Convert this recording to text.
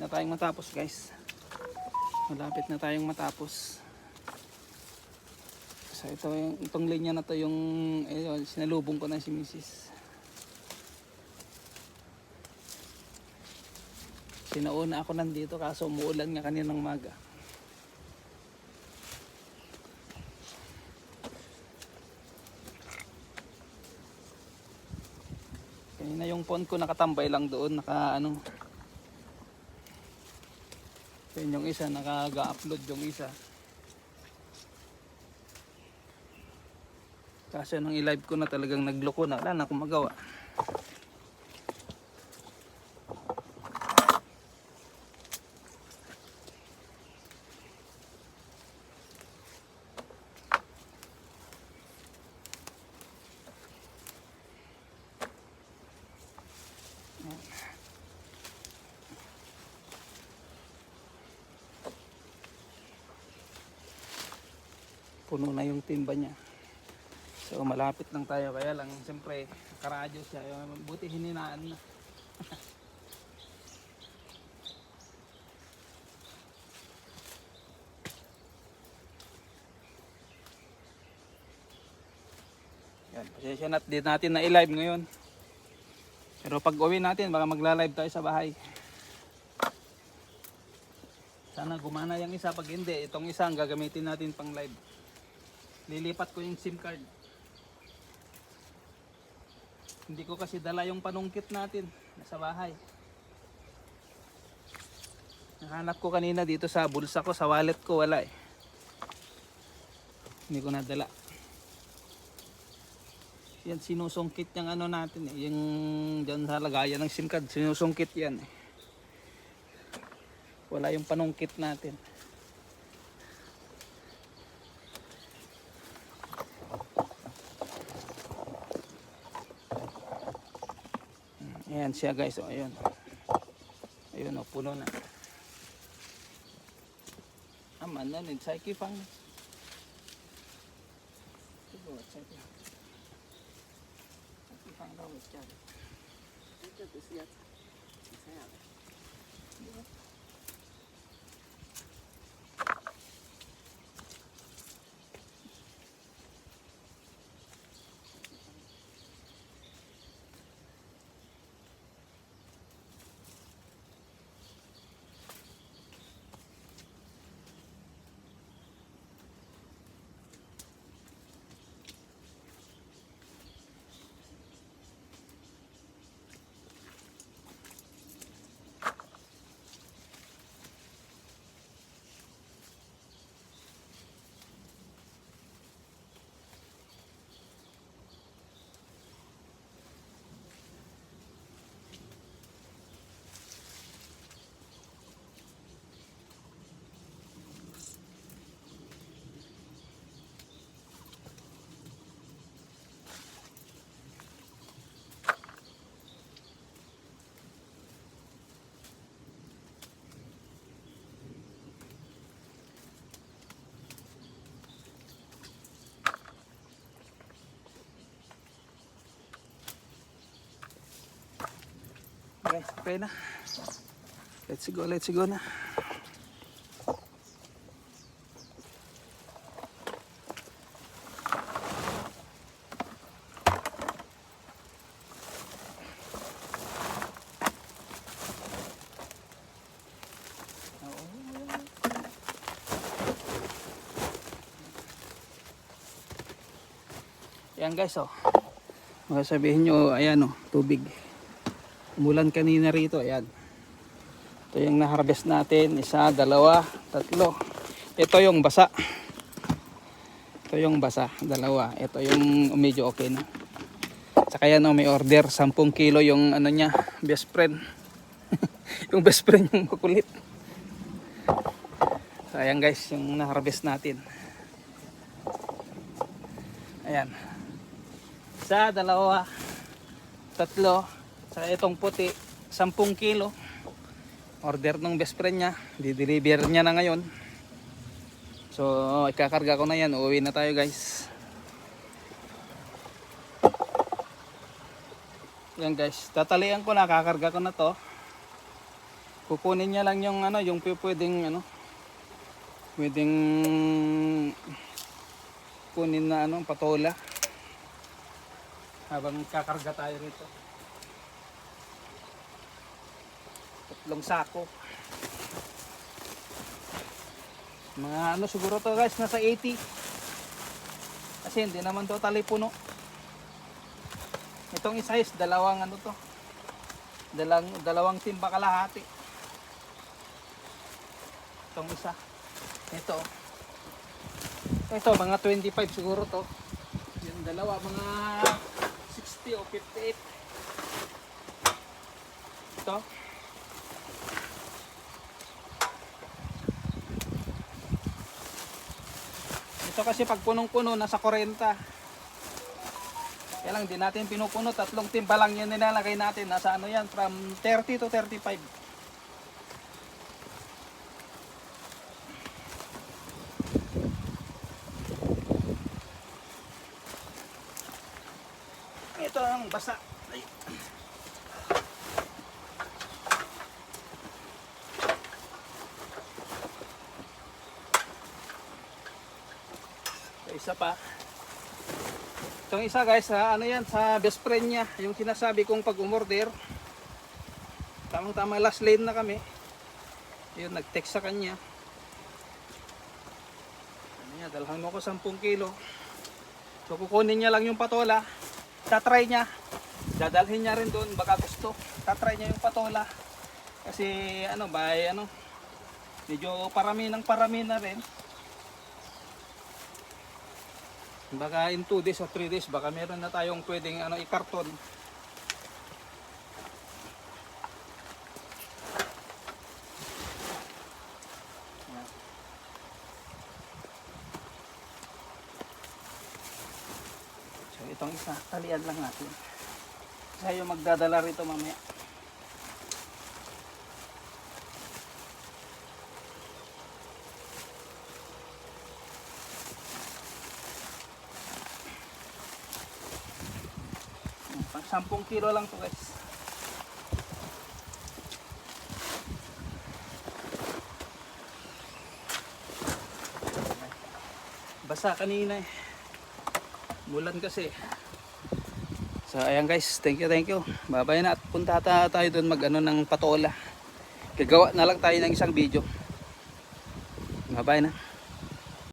na tayong matapos guys. Malapit na tayong matapos. So itong linya na to yung sinalubong ko na si Mrs. Sinauna ako nandito kaso umuulan nga kaninang maga. Kanina yung phone ko nakatambay lang doon, yun yung isa, nakaga-upload yung isa. Kasi nung i-live ko na talagang nagloko na, wala na akong magawa. Puno na yung timba niya. So malapit lang tayo, kaya lang siyempre karadyo siya, buti hininaan na. Yan, pasensya na din natin na i-live ngayon. Pero pag uwi natin baka magla-live tayo sa bahay. Sana gumana yung isa, pag hindi itong isa ang gagamitin natin pang live. Lilipat ko yung SIM card. Hindi ko kasi dala yung panungkit natin sa bahay. Nahanap ko kanina dito sa bulsa ko, sa wallet ko, wala eh. Hindi ko nadala. Yan sinusungkit yung ano natin eh, yung dyan sa lagayan ng SIM card, sinusungkit yan eh. Wala yung panungkit natin. Ayan siya guys, o ayun. Ayun o, puno na. Aman na, nagsaiki pang. Ito, saiki. Saiki pang daw, ito. Ito, ito siya. Saya. Guys, okay na. Let's go na. Yan guys, oh. Makasabihin nyo, ayan oh, tubig. Umulan kanina rito, ayan. Ito yung na-harvest natin, isa, dalawa, tatlo. Ito yung basa. Ito yung basa, dalawa. Ito yung medyo okay na. Saka yan oh, may order, 10 kilo yung ano niya, best friend. Yung best friend yung makulit. So ayan guys, yung na-harvest natin. Ayan. Isa, dalawa, tatlo. Saka itong puti, 10 kilo. Order ng best friend niya. Di-deliver niya na ngayon. So, ikakarga ko na yan. Uuwi na tayo guys. Yan guys. Tatalian ko na. Kakarga ko na to. Kukunin niya lang yung ano, yung pwedeng ano, pwedeng kunin na ano, patola habang kakarga tayo rito. 3 sako. Mga ano siguro to guys, nasa 80. Kasi hindi naman totally puno. Itong isa is dalawang ano to. Dalawang timba kalahati. Itong isa. Ito mga 25 siguro to. Yung dalawa mga 60 o 58. Ito. Ito kasi pag punong-puno nasa 40. Kaya lang di natin pinupuno, 3 timba lang yun nilalagay natin. Nasa ano yan, from 30 to 35. Ito ang basa. Ay. Isa pa. Itong isa guys, ano yan, sa best friend niya, yung sinasabi kong pag umorder, tamang tama last lane na kami, yun, nag-text sa kanya, ano niya, dalhan mo ko 10 kilo, so kukunin niya lang yung patola, tatry niya, dadalhin niya rin doon, baka gusto, tatry niya yung patola, kasi ano, medyo parami na rin. Baka in 2 days o 3 days, baka meron na tayong pwedeng ano, i-karton. So itong isa, talian lang natin. Kaya yung magdadala rito mamaya. Pang 10 kilo lang to guys. Basa kanina eh. Bulan kasi. So ayan guys, thank you. Bye bye na at punta tayo doon mag ano ng patola. Gagawa na lang tayo ng isang video. Bye bye na.